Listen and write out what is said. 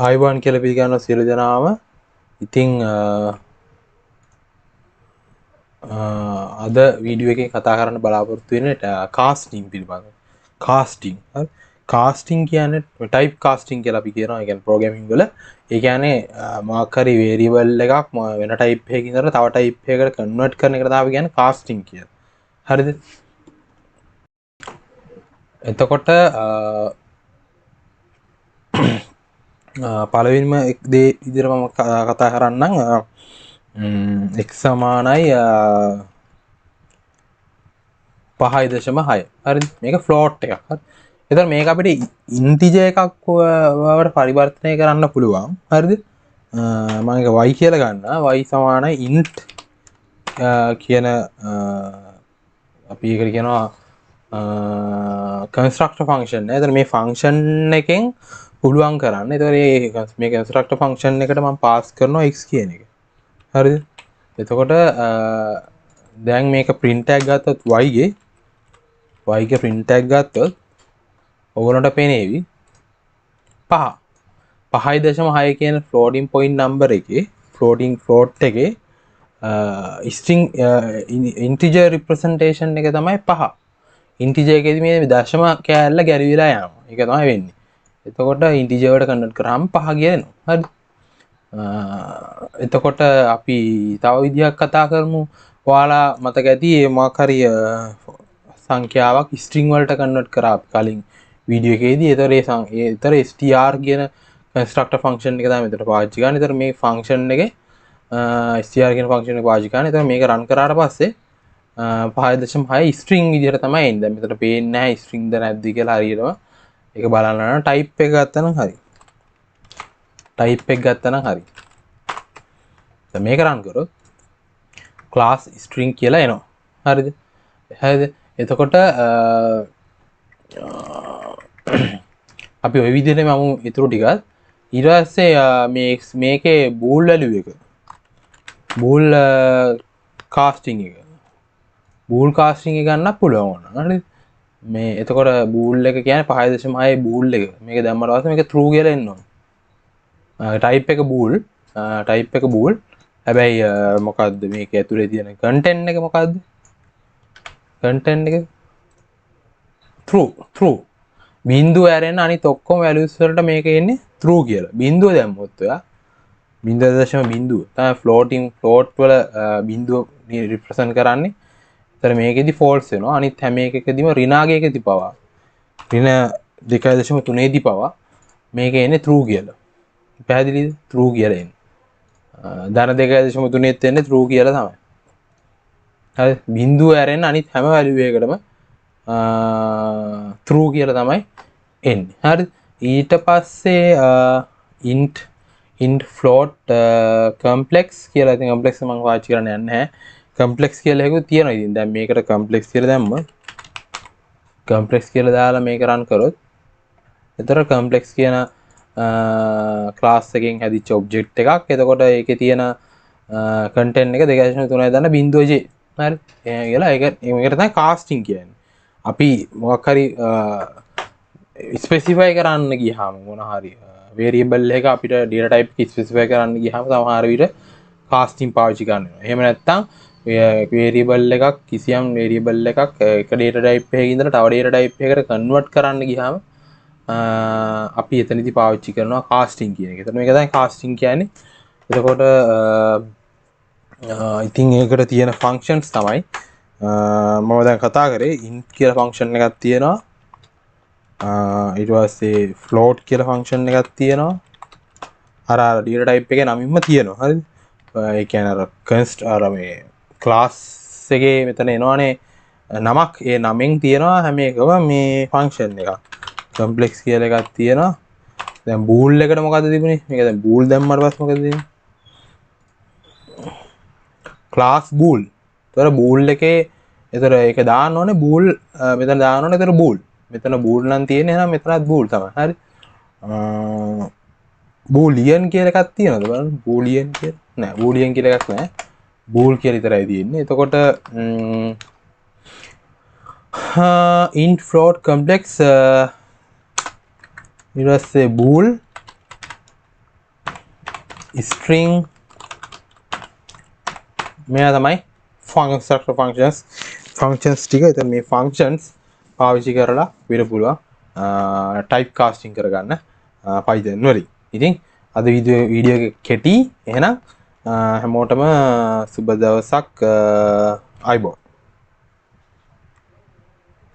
ආයිබෝන් කියලා පිළිගන්න සියලු දෙනාම. ඉතින් අද වීඩියෝ එකේ කතා කරන්න බලාපොරොත්තු වෙන්නේ කාස්ටිං පිළිබඳව. කාස්ටිං. හරි. කාස්ටිං කියන්නේ ටයිප් කාස්ටිං කියලා අපි කියනවා. ඒ කියන්නේ ප්‍රෝග්‍රෑමින් වල ඒ කියන්නේ මොකක් හරි වේරියබල් එකක් වෙන ටයිප් එකකින් ඉඳලා තව ටයිප් එකකට කන්වර්ට් කරන එකට තමයි කියන්නේ කාස්ටිං කියලා. හරිද? එතකොට පළවෙනිම දේ විදිහට මම කතා කරන්නම් x සමානයි 5.6. හරිද? මේක ෆ්ලෝට් එකක්. හරි. එතකොට මේක අපිට ඉන්ටිජර් එකක් වලට පරිවර්තනය කරන්න පුළුවන්. හරිද? මම ඒක y කියලා ගන්නවා. y සමානයි int කියන අපි ඒකට කියනවා constructor function. එතන මේ function එකෙන් පුළුවන් කරන්න. එතකොට මේ constructor function එකට මම pass කරනවා x කියන එක. හරිද? එතකොට දැන් මේක print tag ගත්තොත් y ගේ print tag ගත්තොත් ඔයගොල්ලන්ට පේනේවි 5.6 කියන floating point number එකේ float එකේ string integer representation එක තමයි 5. integer එකේදී මේ දශම කෑල්ල ගැලවිලා යනවා. ඒක තමයි වෙන්නේ. එතකොට integer වලට convert කරාම 5 කියනවා. හරිද? එතකොට අපි තව විදිහක් කතා කරමු. ඔයාලා මතක ඇති මොකක් හරි සංඛ්‍යාවක් string වලට convert කරා කලින් වීඩියෝ එකේදී. ඒතර str කියන constructor function එක තමයි මෙතන පාවිච්චි කරන්නේ. ඒතර මේ function එකේ str කියන function එක පාවිච්චි කරන්නේ. ඒතර මේක run කරාට පස්සේ 5.6 string විදිහට තමයි එන්නේ. දැන් මෙතන පේන්නේ නැහැ string ද නැද්ද කියලා හරියටම. ඒක බලන්න නම් type එක ගත්තා නම් හරි. type එක ගත්තා නම් හරි. දැන් මේක run කරොත් class string කියලා එනවා. හරිද? එතකොට අපි ওই විදිහට මම ඊටු ටිකක් ඊට පස්සේ මේකේ bool value එක bool casting එක ගන්න පුළුවන් වුණා. හරිද? මේ එතකොට bool එක කියන්නේ 5.6 bool එක. මේක දැම්මම පස්සේ මේක true කියලා එන්න ඕන. type එක bool හැබැයි මොකද්ද මේක ඇතුලේ තියෙන content එක මොකද්ද? content එක true. බිංදුව ඇරෙන්න අනිත් ඔක්කොම values වලට මේක එන්නේ true කියලා. බිංදුව දැම්මොත් ඔයා 0.0 තමයි float වල බිංදුව represent කරන්නේ. ඒතර මේකෙදි false වෙනවා. අනිත් හැම එකකදීම ඍණාගයකදී පවා ඍණ 2.3 දී පවා මේක එන්නේ true කියලා. පැහැදිලිද? true කියලා එන්නේ. ධන 2.3 එන්නේ true කියලා තමයි. හරි. බිංදුව ඇරෙන්න අනිත් හැම value එකකටම true කියලා තමයි එන්නේ. හරි. ඊට පස්සේ int float complex කියලා. ඉතින් complex මම පාවිච්චි කරන්නේ නැහැ. complex කියලා එකක් තියෙනවා. ඉතින් දැන් මේකට complex කියලා දැම්ම complex කියලා දාලා මේක run කරොත් එතකොට complex කියන class එකෙන් හැදිච්ච object එකක්. එතකොට ඒකේ තියෙන content එක 2.3 දාන්න බිංදුව j. හරි. කියලා මේකට තමයි casting කියන්නේ. අපි මොකක් හරි ස්පෙસિෆයි කරන්න ගියාම මොන හරි variable එක අපිට data type එක ස්පෙસિෆයි කරන්න ගියාම සමහර විට casting පාවිච්චි කරන්න වෙනවා. එහෙම නැත්නම් variable එකක් කිසියම් variable එකක් එක data type එකකින් ඉඳලා තව data type එකකට convert කරන්න ගියාම අපි එතනදී පාවිච්චි කරනවා casting කියන එක. එතන මේක තමයි casting කියන්නේ. එතකොට ඉතින් ඒකට තියෙන functions තමයි මම දැන් කතා කරේ int කියලා function එකක් තියෙනවා. ඊට පස්සේ float කියලා function එකක් තියෙනවා. අර data type එකේ නමින්ම තියෙනවා. හරිද? ඒ කියන්නේ අර මේ class එකේ මෙතන එනවනේ නමක්. ඒ නමෙන් තියෙනවා හැම එකම මේ function එකක්. complex කියලා එකක් තියෙනවා. දැන් bool එකට මොකද්ද තිබුණේ? මේක දැන් bool දැම්මම පස්සේ මොකද තියෙන්නේ? class bool. ඒතර bool එකේ ඒතර ඒක දාන්න ඕනේ bool මෙතන දාන්න ඕනේ ඒතර bool. මෙතන bool නම් තියෙන්නේ එහෙනම් මෙතනත් bool තමයි. හරි. boolean කියලා එකක් තියෙනවද බලන්න. boolean කියලා නෑ. boolean කියලා එකක් නෑ. bool කියලා විතරයි තියෙන්නේ. එතකොට int float complex ඊට පස්සේ bool string මෙයා තමයි constructor functions ටික. එතන මේ functions පාවිච්චි කරලා අපිට පුළුවන් type casting කරගන්න Python වලින්. ඉතින් අද වීඩියෝ එක කෙටි. එහෙනම් හැමෝටම සුබ දවසක්. අයබෝන්.